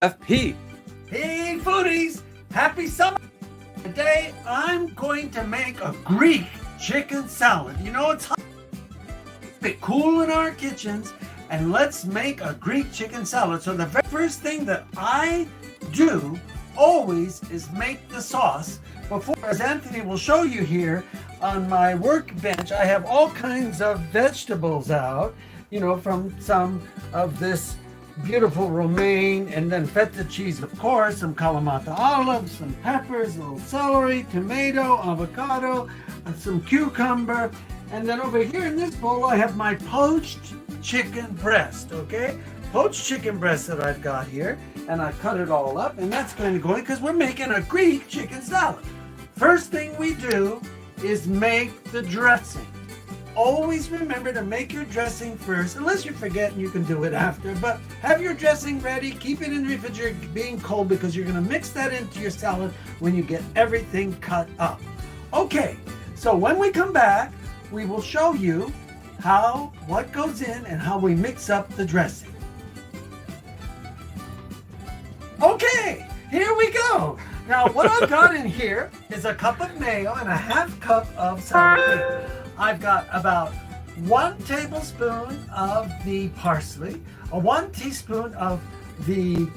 FP. Hey foodies, happy summer! Today I'm going to make a Greek chicken salad. You know, it's hot. Keep it cool in our kitchens, and let's make a Greek chicken salad. So the very first thing that I do always is make the sauce. Before, as Anthony will show you here on my workbench, I have all kinds of vegetables out, you know, from some of this beautiful romaine, and then feta cheese, of course, some Kalamata olives, some peppers, a little celery, tomato, avocado, and some cucumber. And then over here in this bowl, I have my poached chicken breast, okay? Poached chicken breast that I've got here, and I cut it all up, and that's going to go in because we're making a Greek chicken salad. First thing we do is make the dressing. Always remember to make your dressing first, unless you forget and you can do it after, but have your dressing ready, keep it in the refrigerator being cold because you're going to mix that into your salad when you get everything cut up. Okay, so when we come back, we will show you what goes in and how we mix up the dressing. Okay, here we go. Now what I've got in here is a cup of mayo and a half cup of sour cream. I've got about 1 tablespoon of the parsley, 1 teaspoon of the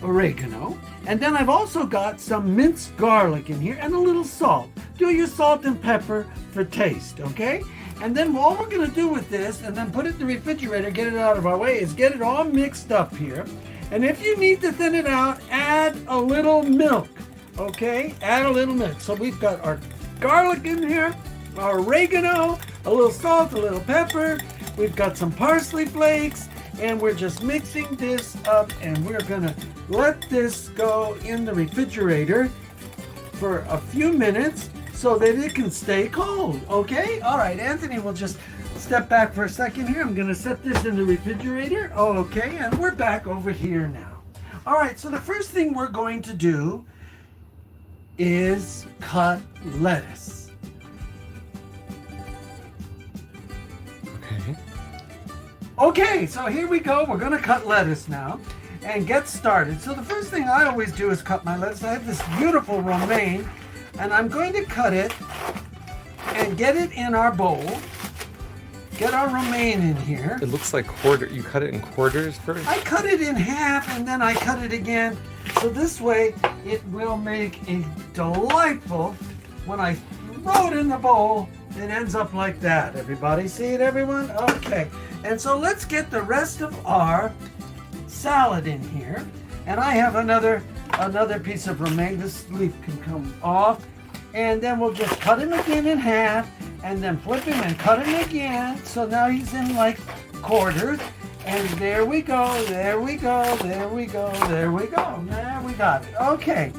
oregano, and then I've also got some minced garlic in here and a little salt. Do your salt and pepper for taste, okay? And then all we're gonna do with this, and then put it in the refrigerator, get it out of our way, is get it all mixed up here. And if you need to thin it out, add a little milk, okay? Add a little milk. So we've got our garlic in here, our oregano, a little salt, a little pepper. We've got some parsley flakes, and we're just mixing this up, and we're gonna let this go in the refrigerator for a few minutes so that it can stay cold, okay? All right, Anthony will just step back for a second here. I'm gonna set this in the refrigerator. Okay, and we're back over here now. All right, so the first thing we're going to do is cut lettuce. Okay, so here we go. We're gonna cut lettuce now and get started. So the first thing I always do is cut my lettuce. I have this beautiful romaine, and I'm going to cut it and get it in our bowl. Get our romaine in here. It looks like quarter. You cut it in quarters first? I cut it in half and then I cut it again. So this way it will make a delightful, when I throw it in the bowl, it ends up like that. Everybody see it, everyone? Okay. And so let's get the rest of our salad in here. And I have another piece of romaine. This leaf can come off. And then we'll just cut him again in half, and then flip him and cut him again. So now he's in like quarters. And there we go, there we go, there we go, there we go. There we got it. Okay.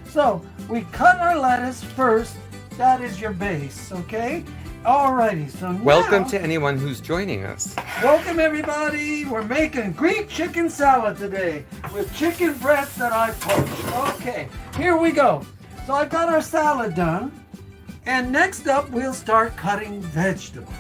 So we cut our lettuce first. That is your base, okay? Alrighty, so now, welcome to anyone who's joining us. Welcome everybody. We're making Greek chicken salad today with chicken breast that I poached. Okay, here we go. So I've got our salad done, and next up we'll start cutting vegetables.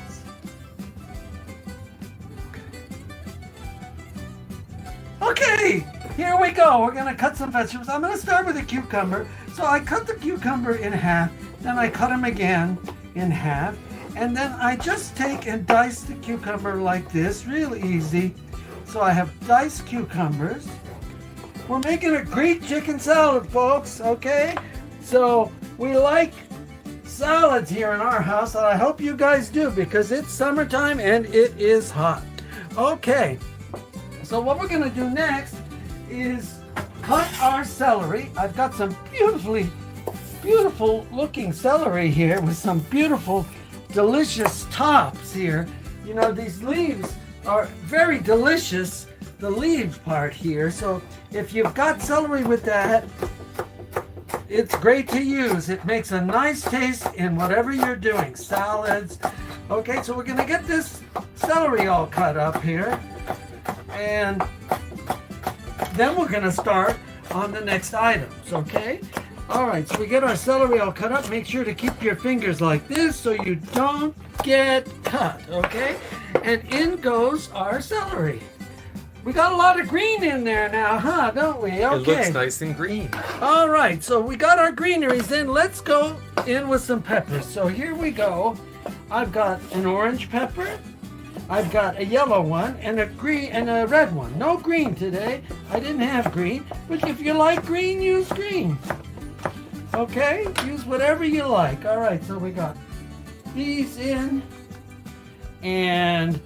Okay, here we go. We're gonna cut some vegetables. I'm gonna start with a cucumber. So I cut the cucumber in half, then I cut them again in half, and then I just take and dice the cucumber like this, real easy. So I have diced cucumbers. We're making a Greek chicken salad, folks, okay? So we like salads here in our house, and I hope you guys do because it's summertime and it is hot. Okay, so what we're gonna do next is cut our celery. I've got some beautiful looking celery here with some beautiful, delicious tops here. You know, these leaves are very delicious, the leaf part here. So if you've got celery with that, it's great to use. It makes a nice taste in whatever you're doing, salads. Okay, so we're gonna get this celery all cut up here, and then we're gonna start on the next items, okay? All right, so we get our celery all cut up. Make sure to keep your fingers like this so you don't get cut, okay? And in goes our celery. We got a lot of green in there now, huh? Don't we? Okay. It looks nice and green. All right, so we got our greeneries in. Let's go in with some peppers. So here we go. I've got an orange pepper. I've got a yellow one and a green and a red one. No green today. I didn't have green, but if you like green, use green. Okay, use whatever you like. All right, so we got these in, and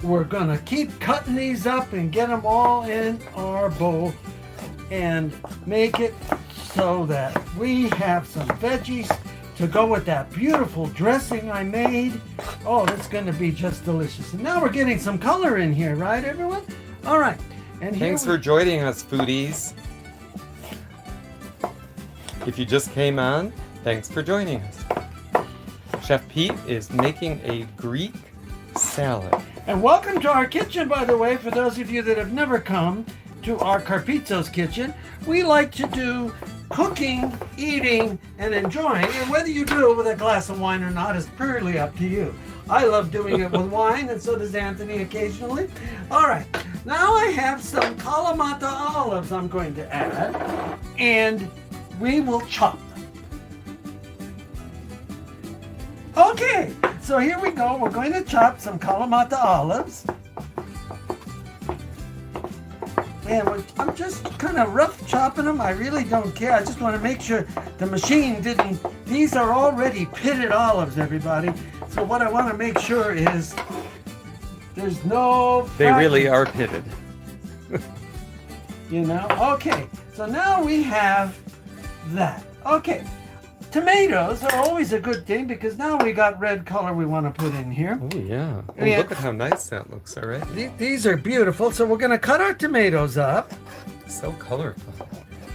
we're gonna keep cutting these up and get them all in our bowl and make it so that we have some veggies to go with that beautiful dressing I made. Oh, that's gonna be just delicious. And now we're getting some color in here, right, everyone? All right. And Thanks for joining us, foodies. If you just came on, thanks for joining us. Chef Pete is making a Greek salad. And welcome to our kitchen, by the way, for those of you that have never come to our Carpizzo's kitchen. We like to do cooking, eating, and enjoying, and whether you do it with a glass of wine or not is purely up to you. I love doing it with wine, and so does Anthony occasionally. All right, now I have some Kalamata olives I'm going to add, and we will chop them. Okay, so here we go. We're going to chop some Kalamata olives. And I'm just kind of rough chopping them. I really don't care. I just want to make sure the machine didn't... These are already pitted olives, everybody. So what I want to make sure is there's no... They really are pitted. You know? Okay. So now we have that. Okay. Tomatoes are always a good thing because now we got red color we want to put in here. Oh, yeah. Oh, Yeah. look at how nice that looks already. These are beautiful. So we're going to cut our tomatoes up. So colorful.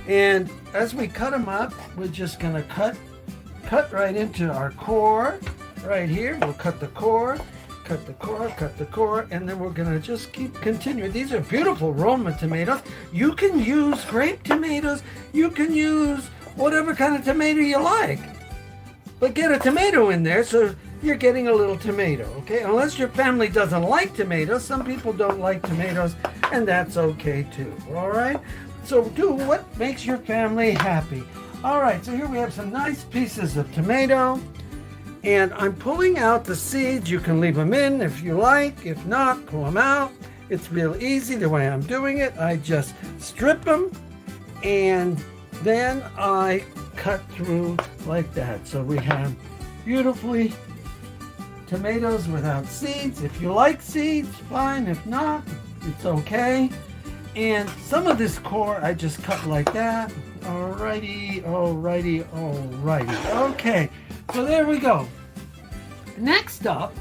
And as we cut them up, we're just going to cut right into our core right here. We'll cut the core, cut the core, cut the core, and then we're going to just keep continuing. These are beautiful Roma tomatoes. You can use grape tomatoes. You can use whatever kind of tomato you like. But get a tomato in there so you're getting a little tomato, okay? Unless your family doesn't like tomatoes. Some people don't like tomatoes, and that's okay too, all right? So do what makes your family happy. All right, so here we have some nice pieces of tomato, and I'm pulling out the seeds. You can leave them in if you like. If not, pull them out. It's real easy the way I'm doing it. I just strip them, and then I cut through like that. So we have beautifully tomatoes without seeds. If you like seeds, fine. If not, it's okay. And some of this core I just cut like that. Alrighty, alrighty, alrighty. Okay, so there we go. Next up,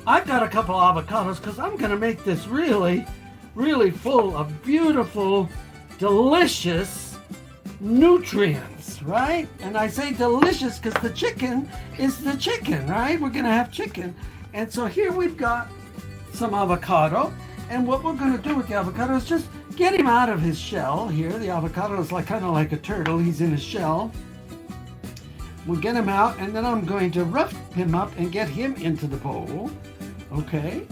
I've got a couple avocados because I'm going to make this really, really full of beautiful, delicious nutrients, right? And I say delicious because the chicken is the chicken, right? We're going to have chicken. And so here we've got some avocado. And what we're going to do with the avocado is just get him out of his shell here. The avocado is kind of like a turtle. He's in his shell. We'll get him out, and then I'm going to rough him up and get him into the bowl. Okay.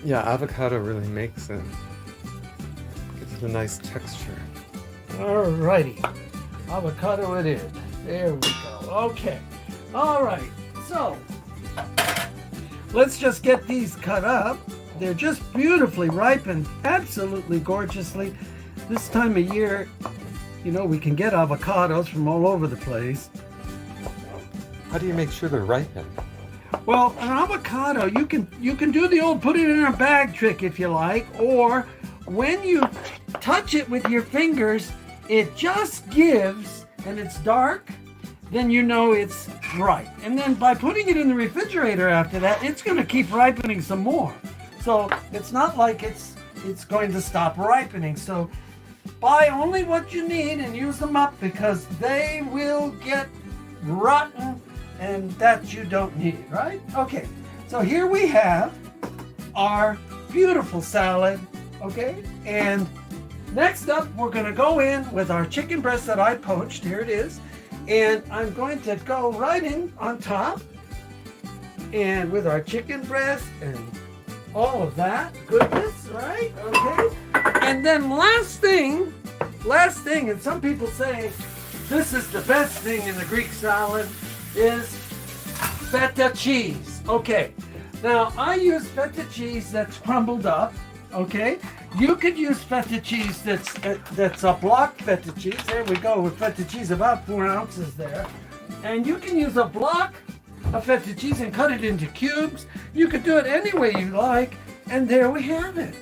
Yeah, avocado really makes it. Gives it a nice texture. Alrighty. Avocado it is. There we go. Okay. All right. So let's just get these cut up. They're just beautifully ripened, absolutely gorgeously. This time of year, you know, we can get avocados from all over the place. How do you make sure they're ripened? Well, an avocado, you can do the old put it in a bag trick if you like, or when you touch it with your fingers, it just gives, and it's dark, then you know it's ripe. And then by putting it in the refrigerator after that, it's going to keep ripening some more. So it's not like it's going to stop ripening. So buy only what you need and use them up because they will get rotten and that you don't need, right? Okay, so here we have our beautiful salad, okay? And next up, we're going to go in with our chicken breast that I poached. Here it is. And I'm going to go right in on top. and with our chicken breast and all of that goodness, right? Okay. And then last thing, and some people say this is the best thing in the Greek salad, is feta cheese. Okay. Now, I use feta cheese that's crumbled up, okay? You could use feta cheese that's a block feta cheese. There we go with feta cheese, about 4 ounces there. And you can use a block of feta cheese and cut it into cubes. You could do it any way you like, and there we have it.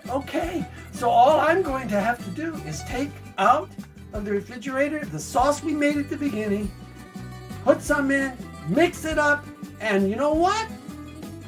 Okay, so all I'm going to have to do is take out of the refrigerator the sauce we made at the beginning, put some in, mix it up, and you know what?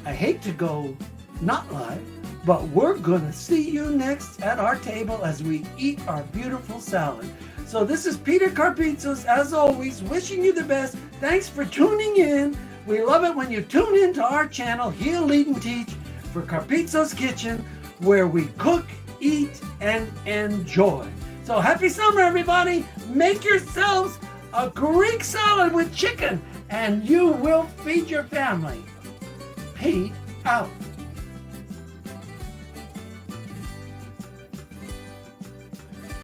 I hate to go not live, but we're gonna see you next at our table as we eat our beautiful salad. So this is Peter Carpizzos, as always, wishing you the best. Thanks for tuning in. We love it when you tune into our channel, Heal, Lead, and Teach, for Carpizzos Kitchen, where we cook, eat, and enjoy. So happy summer, everybody. Make yourselves a Greek salad with chicken, and you will feed your family. Pete out.